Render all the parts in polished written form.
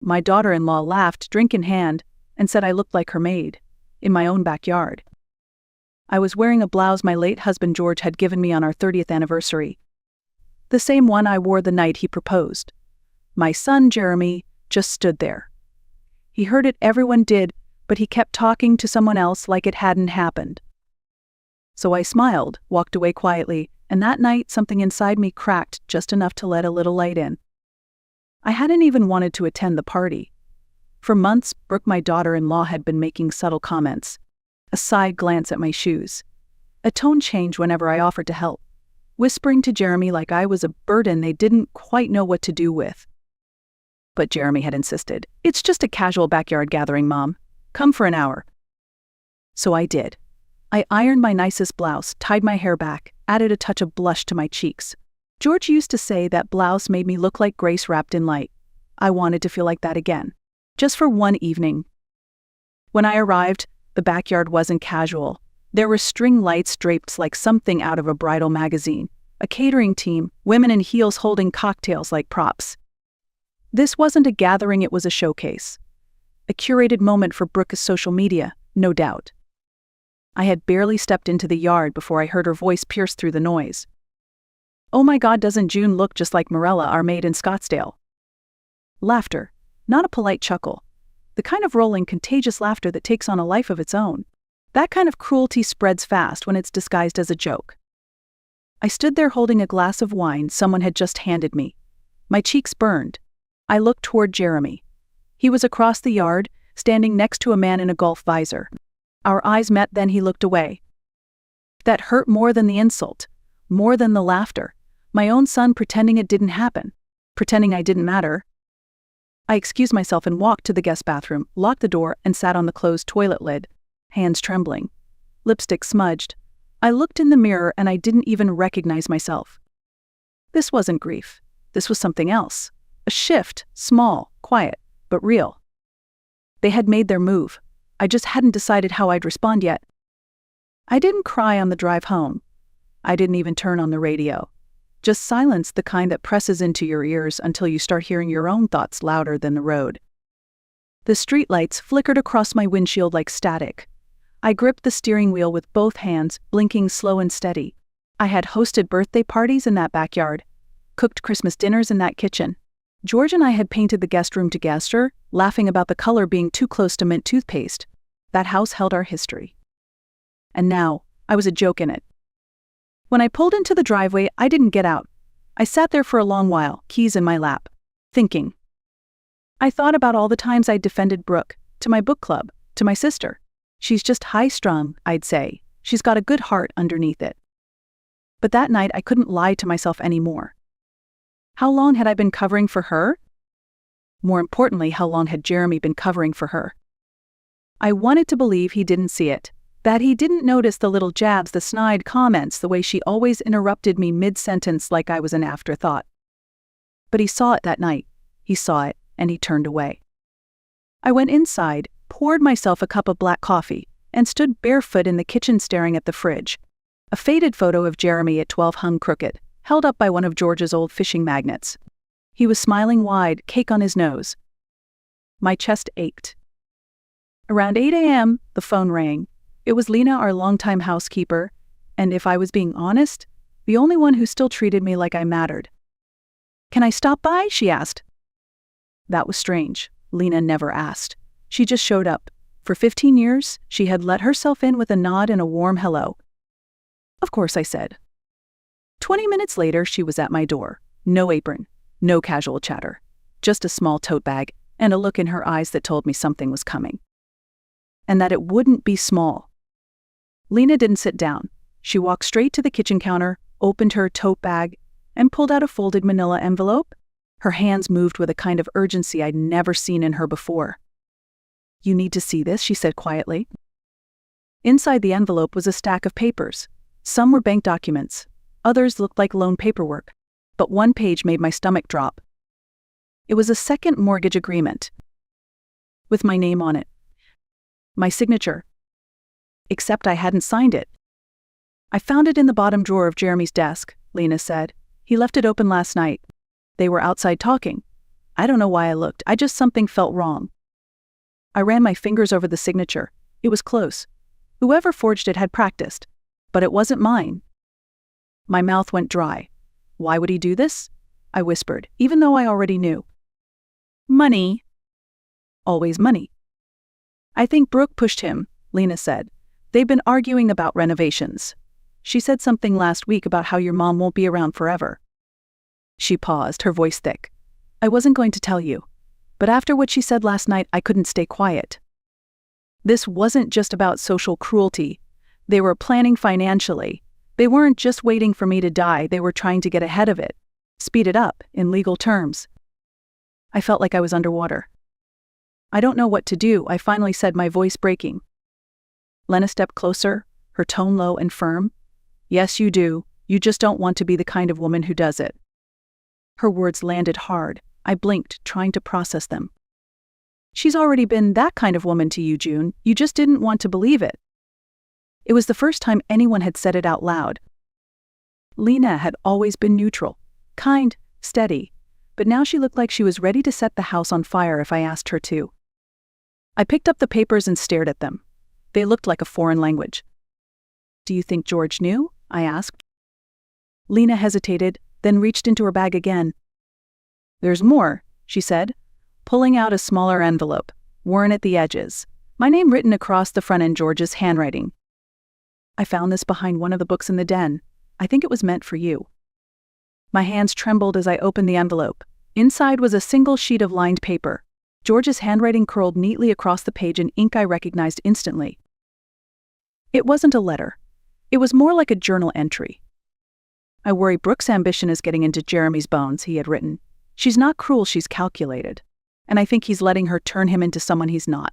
My daughter-in-law laughed, drink in hand, and said I looked like her maid, in my own backyard. I was wearing a blouse my late husband George had given me on our 30th anniversary. The same one I wore the night he proposed. My son, Jeremy, just stood there. He heard it, everyone did, but he kept talking to someone else like it hadn't happened. So I smiled, walked away quietly, and that night something inside me cracked just enough to let a little light in. I hadn't even wanted to attend the party. For months, Brooke, my daughter-in-law, had been making subtle comments. A side glance at my shoes. A tone change whenever I offered to help. Whispering to Jeremy like I was a burden they didn't quite know what to do with. But Jeremy had insisted, "It's just a casual backyard gathering, Mom. Come for an hour." So I did. I ironed my nicest blouse, tied my hair back, added a touch of blush to my cheeks. George used to say that blouse made me look like Grace wrapped in light. I wanted to feel like that again. Just for one evening. When I arrived, the backyard wasn't casual. There were string lights draped like something out of a bridal magazine, a catering team, women in heels holding cocktails like props. This wasn't a gathering, it was a showcase. A curated moment for Brooke's social media, no doubt. I had barely stepped into the yard before I heard her voice pierce through the noise. "Oh my God, doesn't June look just like Morella, our maid in Scottsdale?" Laughter, not a polite chuckle. The kind of rolling, contagious laughter that takes on a life of its own. That kind of cruelty spreads fast when it's disguised as a joke. I stood there holding a glass of wine someone had just handed me. My cheeks burned. I looked toward Jeremy. He was across the yard, standing next to a man in a golf visor. Our eyes met, then he looked away. That hurt more than the insult, more than the laughter. My own son pretending it didn't happen, pretending I didn't matter. I excused myself and walked to the guest bathroom, locked the door, and sat on the closed toilet lid, hands trembling, lipstick smudged. I looked in the mirror and I didn't even recognize myself. This wasn't grief. This was something else. A shift, small, quiet, but real. They had made their move. I just hadn't decided how I'd respond yet. I didn't cry on the drive home. I didn't even turn on the radio. Just silence, the kind that presses into your ears until you start hearing your own thoughts louder than the road. The streetlights flickered across my windshield like static. I gripped the steering wheel with both hands, blinking slow and steady. I had hosted birthday parties in that backyard, cooked Christmas dinners in that kitchen. George and I had painted the guest room together, laughing about the color being too close to mint toothpaste. That house held our history. And now, I was a joke in it. When I pulled into the driveway, I didn't get out. I sat there for a long while, keys in my lap, thinking. I thought about all the times I'd defended Brooke, to my book club, to my sister. She's just high-strung, I'd say. She's got a good heart underneath it. But that night I couldn't lie to myself anymore. How long had I been covering for her? More importantly, how long had Jeremy been covering for her? I wanted to believe he didn't see it, that he didn't notice the little jabs, the snide comments, the way she always interrupted me mid-sentence like I was an afterthought. But he saw it that night. He saw it, and he turned away. I went inside, poured myself a cup of black coffee, and stood barefoot in the kitchen staring at the fridge. A faded photo of Jeremy at 12 hung crooked, held up by one of George's old fishing magnets. He was smiling wide, cake on his nose. My chest ached. Around 8 a.m., the phone rang. It was Lena, our longtime housekeeper, and if I was being honest, the only one who still treated me like I mattered. "Can I stop by?" she asked. That was strange. Lena never asked. She just showed up. For 15 years, she had let herself in with a nod and a warm hello. Of course, I said. 20 minutes later, she was at my door. No apron, no casual chatter, just a small tote bag and a look in her eyes that told me something was coming. And that it wouldn't be small. Lena didn't sit down. She walked straight to the kitchen counter, opened her tote bag, and pulled out a folded manila envelope. Her hands moved with a kind of urgency I'd never seen in her before. "You need to see this," she said quietly. Inside the envelope was a stack of papers. Some were bank documents. Others looked like loan paperwork. But one page made my stomach drop. It was a second mortgage agreement. With my name on it. My signature. Except I hadn't signed it. "I found it in the bottom drawer of Jeremy's desk," Lena said. "He left it open last night. They were outside talking. I don't know why I looked, something felt wrong. I ran my fingers over the signature. It was close. Whoever forged it had practiced. But it wasn't mine. My mouth went dry. Why would he do this? I whispered, even though I already knew. Money. Always money. I think Brooke pushed him, Lena said. They've been arguing about renovations. She said something last week about how your mom won't be around forever. She paused, her voice thick. I wasn't going to tell you. But after what she said last night, I couldn't stay quiet. This wasn't just about social cruelty. They were planning financially. They weren't just waiting for me to die, they were trying to get ahead of it. Speed it up, in legal terms. I felt like I was underwater. I don't know what to do, I finally said, my voice breaking. Lena stepped closer, her tone low and firm. Yes, you do. You just don't want to be the kind of woman who does it. Her words landed hard. I blinked, trying to process them. She's already been that kind of woman to you, June. You just didn't want to believe it. It was the first time anyone had said it out loud. Lena had always been neutral, kind, steady, but now she looked like she was ready to set the house on fire if I asked her to. I picked up the papers and stared at them. They looked like a foreign language. Do you think George knew? I asked. Lena hesitated, then reached into her bag again. There's more, she said, pulling out a smaller envelope, worn at the edges, my name written across the front in George's handwriting. I found this behind one of the books in the den. I think it was meant for you. My hands trembled as I opened the envelope. Inside was a single sheet of lined paper. George's handwriting curled neatly across the page in ink I recognized instantly. It wasn't a letter. It was more like a journal entry. I worry Brooke's ambition is getting into Jeremy's bones, he had written. She's not cruel, she's calculated. And I think he's letting her turn him into someone he's not.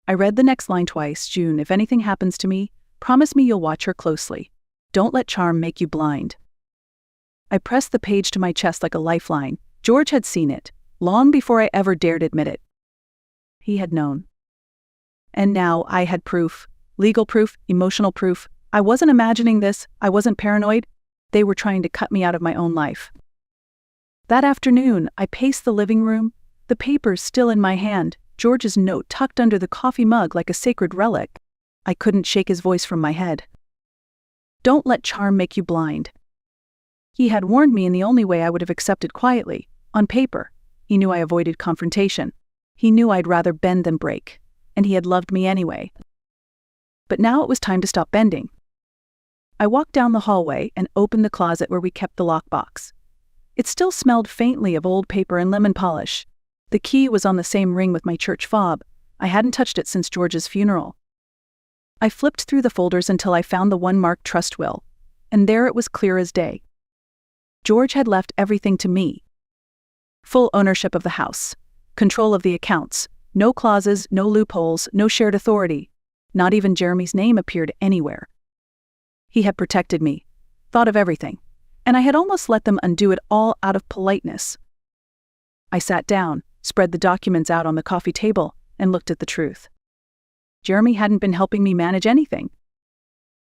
I read the next line twice. June, if anything happens to me, promise me you'll watch her closely. Don't let charm make you blind. I pressed the page to my chest like a lifeline. George had seen it, long before I ever dared admit it. He had known. And now I had proof. Legal proof, emotional proof. I wasn't imagining this, I wasn't paranoid. They were trying to cut me out of my own life. That afternoon, I paced the living room, the papers still in my hand, George's note tucked under the coffee mug like a sacred relic. I couldn't shake his voice from my head. Don't let charm make you blind. He had warned me in the only way I would have accepted quietly, on paper. He knew I avoided confrontation. He knew I'd rather bend than break. And he had loved me anyway. But now it was time to stop bending. I walked down the hallway and opened the closet where we kept the lockbox. It still smelled faintly of old paper and lemon polish. The key was on the same ring with my church fob. I hadn't touched it since George's funeral. I flipped through the folders until I found the one marked trust will, and there it was clear as day. George had left everything to me. Full ownership of the house, control of the accounts, no clauses, no loopholes, no shared authority. Not even Jeremy's name appeared anywhere. He had protected me, thought of everything, and I had almost let them undo it all out of politeness. I sat down, spread the documents out on the coffee table, and looked at the truth. Jeremy hadn't been helping me manage anything.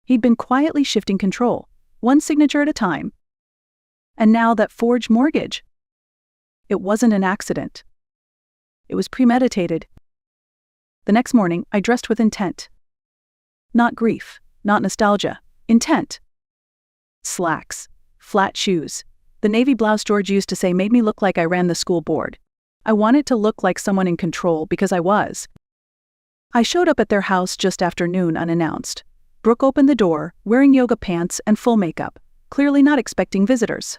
He'd been quietly shifting control, one signature at a time. And now that forged mortgage. It wasn't an accident. It was premeditated. The next morning, I dressed with intent. Not grief, not nostalgia, intent. Slacks, flat shoes. The navy blouse George used to say made me look like I ran the school board. I wanted to look like someone in control because I was. I showed up at their house just after noon unannounced. Brooke opened the door, wearing yoga pants and full makeup, clearly not expecting visitors.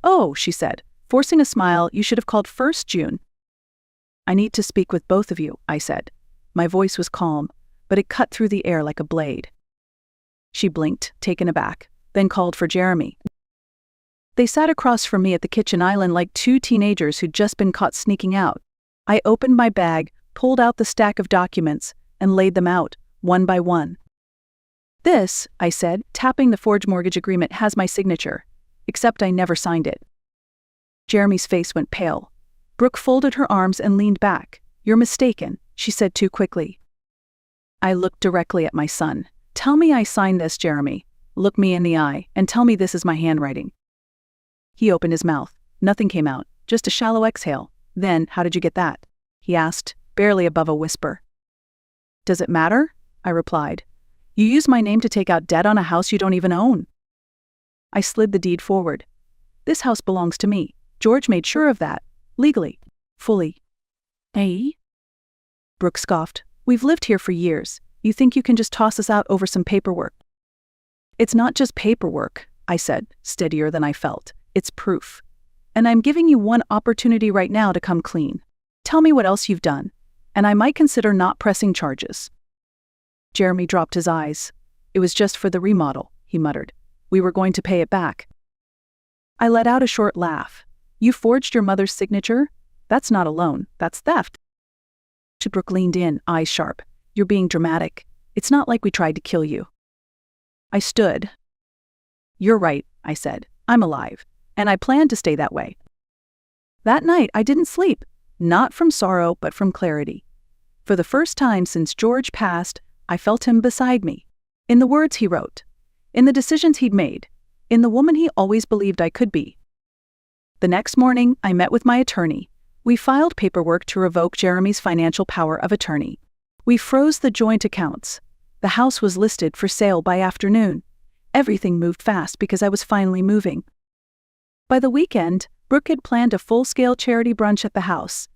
Oh, she said, forcing a smile, you should have called first, June. I need to speak with both of you, I said. My voice was calm, but it cut through the air like a blade. She blinked, taken aback, then called for Jeremy. They sat across from me at the kitchen island like two teenagers who'd just been caught sneaking out. I opened my bag, pulled out the stack of documents, and laid them out, one by one. This, I said, tapping the forged mortgage agreement, has my signature, except I never signed it. Jeremy's face went pale. Brooke folded her arms and leaned back. You're mistaken, she said too quickly. I looked directly at my son. Tell me I signed this, Jeremy. Look me in the eye, and tell me this is my handwriting. He opened his mouth. Nothing came out, just a shallow exhale. Then, how did you get that? He asked, barely above a whisper. Does it matter? I replied. You used my name to take out debt on a house you don't even own. I slid the deed forward. This house belongs to me. George made sure of that. Legally. Fully. Eh? Brooke scoffed. We've lived here for years. You think you can just toss us out over some paperwork? It's not just paperwork, I said, steadier than I felt. It's proof. And I'm giving you one opportunity right now to come clean. Tell me what else you've done, and I might consider not pressing charges. Jeremy dropped his eyes. It was just for the remodel, he muttered. We were going to pay it back. I let out a short laugh. You forged your mother's signature? That's not a loan, that's theft. Brooke leaned in, eyes sharp. You're being dramatic. It's not like we tried to kill you. I stood. You're right, I said. I'm alive, and I plan to stay that way. That night I didn't sleep, not from sorrow but from clarity. For the first time since George passed, I felt him beside me. In the words he wrote, in the decisions he'd made, in the woman he always believed I could be. The next morning, I met with my attorney. We filed paperwork to revoke Jeremy's financial power of attorney. We froze the joint accounts. The house was listed for sale by afternoon. Everything moved fast because I was finally moving. By the weekend, Brooke had planned a full-scale charity brunch at the house.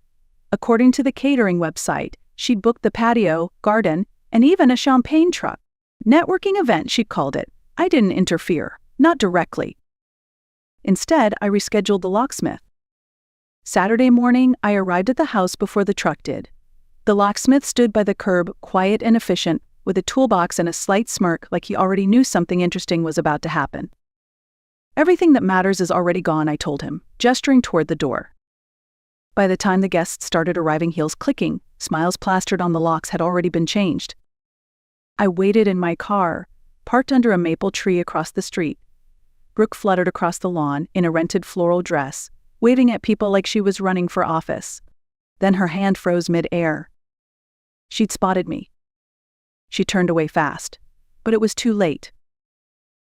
According to the catering website, she'd booked the patio, garden, and even a champagne truck. Networking event, she'd called it. I didn't interfere, not directly. Instead, I rescheduled the locksmith. Saturday morning, I arrived at the house before the truck did. The locksmith stood by the curb, quiet and efficient, with a toolbox and a slight smirk like he already knew something interesting was about to happen. Everything that matters is already gone, I told him, gesturing toward the door. By the time the guests started arriving, heels clicking, smiles plastered on the locks had already been changed. I waited in my car, parked under a maple tree across the street. Brooke fluttered across the lawn in a rented floral dress, waving at people like she was running for office. Then her hand froze mid-air. She'd spotted me. She turned away fast, but it was too late.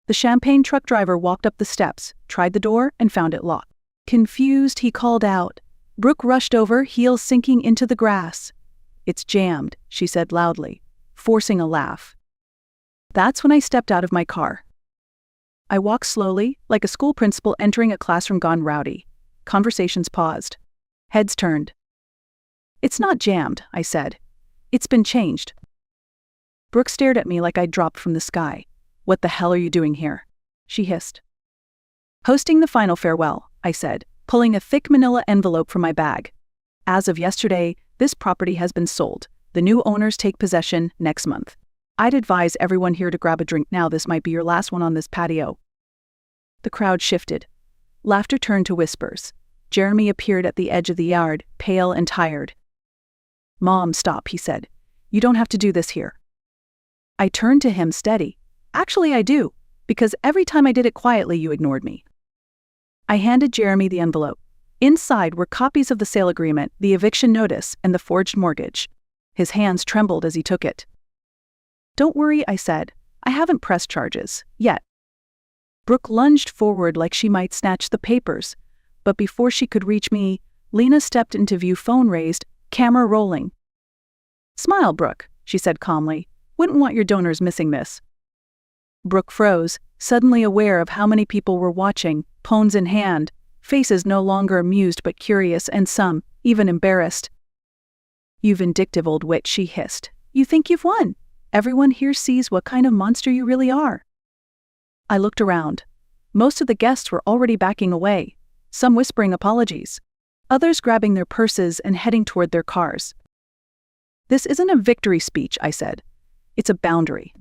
The champagne truck driver walked up the steps, tried the door, and found it locked. Confused, he called out. Brooke rushed over, heels sinking into the grass. It's jammed, she said loudly, forcing a laugh. That's when I stepped out of my car. I walked slowly, like a school principal entering a classroom gone rowdy. Conversations paused. Heads turned. It's not jammed, I said. It's been changed. Brooke stared at me like I'd dropped from the sky. What the hell are you doing here? She hissed. Posting the final farewell, I said, pulling a thick manila envelope from my bag. As of yesterday, this property has been sold. The new owners take possession next month. I'd advise everyone here to grab a drink now. This might be your last one on this patio. The crowd shifted. Laughter turned to whispers. Jeremy appeared at the edge of the yard, pale and tired. Mom, stop, he said. You don't have to do this here. I turned to him steady. Actually, I do, because every time I did it quietly, you ignored me. I handed Jeremy the envelope. Inside were copies of the sale agreement, the eviction notice, and the forged mortgage. His hands trembled as he took it. Don't worry, I said. I haven't pressed charges, yet. Brooke lunged forward like she might snatch the papers, but before she could reach me, Lena stepped into view, phone raised, camera rolling. Smile, Brooke, she said calmly. Wouldn't want your donors missing this. Brooke froze, suddenly aware of how many people were watching, phones in hand, faces no longer amused but curious and some, even embarrassed. You vindictive old witch, she hissed. You think you've won. Everyone here sees what kind of monster you really are. I looked around. Most of the guests were already backing away, some whispering apologies, others grabbing their purses and heading toward their cars. This isn't a victory speech, I said. It's a boundary.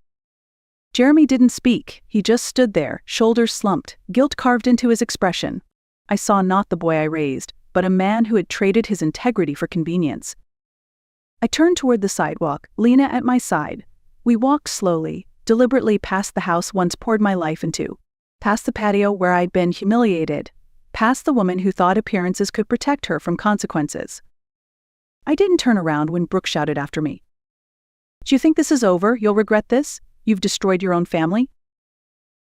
Jeremy didn't speak. He just stood there, shoulders slumped, guilt carved into his expression. I saw not the boy I raised, but a man who had traded his integrity for convenience. I turned toward the sidewalk, Lena at my side. We walked slowly, deliberately past the house once poured my life into, past the patio where I'd been humiliated, past the woman who thought appearances could protect her from consequences. I didn't turn around when Brooke shouted after me. Do you think this is over? You'll regret this? You've destroyed your own family?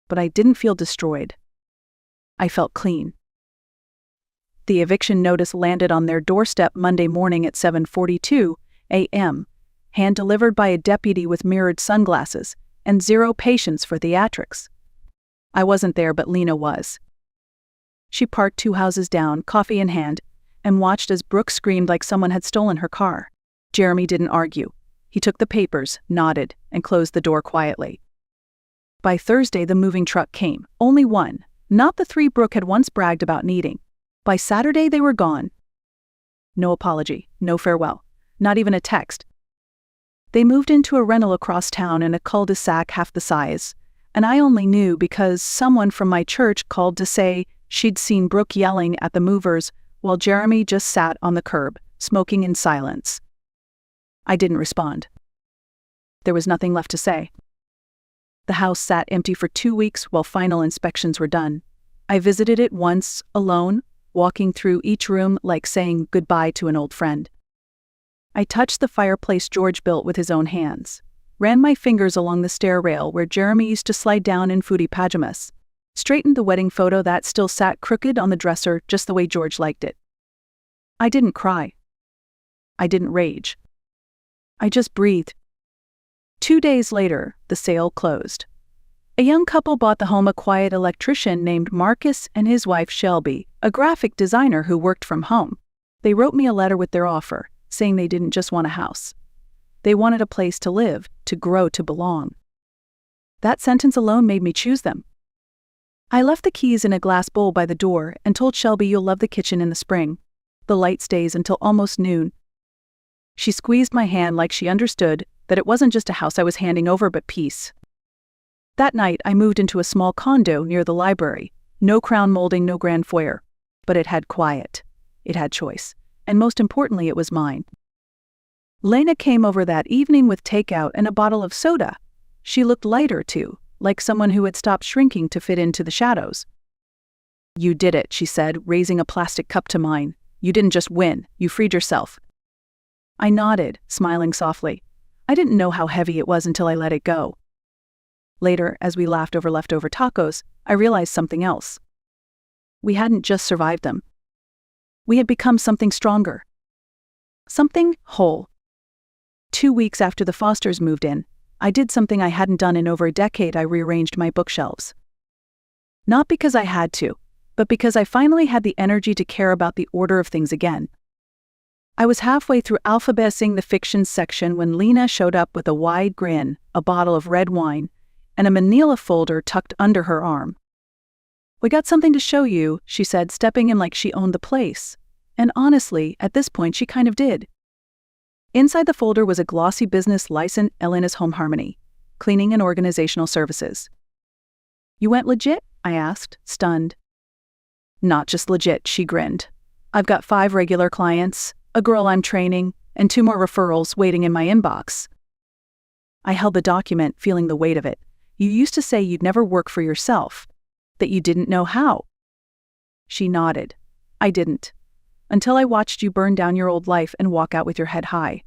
But I didn't feel destroyed. I felt clean. The eviction notice landed on their doorstep Monday morning at 7:42 a.m., hand-delivered by a deputy with mirrored sunglasses and zero patience for theatrics. I wasn't there, but Lena was. She parked 2 houses down, coffee in hand, and watched as Brooke screamed like someone had stolen her car. Jeremy didn't argue. He took the papers, nodded, and closed the door quietly. By Thursday, the moving truck came. Only one, not the 3 Brooke had once bragged about needing. By Saturday, they were gone. No apology, no farewell, not even a text. They moved into a rental across town in a cul-de-sac half the size, and I only knew because someone from my church called to say she'd seen Brooke yelling at the movers while Jeremy just sat on the curb, smoking in silence. I didn't respond. There was nothing left to say. The house sat empty for 2 weeks while final inspections were done. I visited it once, alone, walking through each room like saying goodbye to an old friend. I touched the fireplace George built with his own hands, ran my fingers along the stair rail where Jeremy used to slide down in foodie pajamas, straightened the wedding photo that still sat crooked on the dresser just the way George liked it. I didn't cry. I didn't rage. I just breathed. 2 days later, the sale closed. A young couple bought the home, a quiet electrician named Marcus and his wife Shelby, a graphic designer who worked from home. They wrote me a letter with their offer, saying they didn't just want a house. They wanted a place to live, to grow, to belong. That sentence alone made me choose them. I left the keys in a glass bowl by the door and told Shelby, "You'll love the kitchen in the spring. The light stays until almost noon." She squeezed my hand like she understood that it wasn't just a house I was handing over, but peace. That night, I moved into a small condo near the library. No crown molding, no grand foyer. But it had quiet. It had choice. And most importantly, it was mine. Lena came over that evening with takeout and a bottle of soda. She looked lighter, too, like someone who had stopped shrinking to fit into the shadows. "You did it," she said, raising a plastic cup to mine. "You didn't just win, you freed yourself." I nodded, smiling softly. I didn't know how heavy it was until I let it go. Later, as we laughed over leftover tacos, I realized something else. We hadn't just survived them. We had become something stronger. Something whole. 2 weeks after the Fosters moved in, I did something I hadn't done in over a decade. I rearranged my bookshelves. Not because I had to, but because I finally had the energy to care about the order of things again. I was halfway through alphabetizing the fiction section when Lena showed up with a wide grin, a bottle of red wine, and a manila folder tucked under her arm. "We got something to show you," she said, stepping in like she owned the place. And honestly, at this point she kind of did. Inside the folder was a glossy business license, Elena's Home Harmony, cleaning and organizational services. "You went legit?" I asked, stunned. "Not just legit," she grinned. "I've got 5 regular clients, a girl I'm training, and 2 more referrals waiting in my inbox." I held the document, feeling the weight of it. "You used to say you'd never work for yourself, that you didn't know how." She nodded. "I didn't. Until I watched you burn down your old life and walk out with your head high.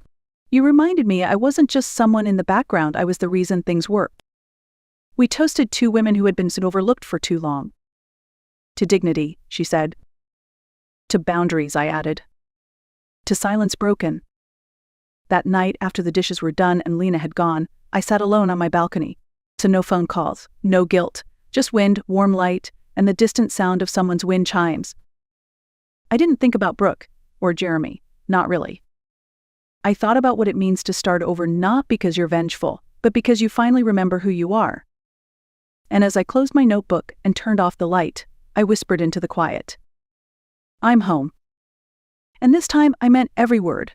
You reminded me I wasn't just someone in the background, I was the reason things worked." We toasted 2 women who had been overlooked for too long. "To dignity," she said. "To boundaries," I added. "To silence broken." That night, after the dishes were done and Lena had gone, I sat alone on my balcony. So no phone calls, no guilt, just wind, warm light, and the distant sound of someone's wind chimes. I didn't think about Brooke or Jeremy, not really. I thought about what it means to start over, not because you're vengeful, but because you finally remember who you are. And as I closed my notebook and turned off the light, I whispered into the quiet, "I'm home." And this time I meant every word.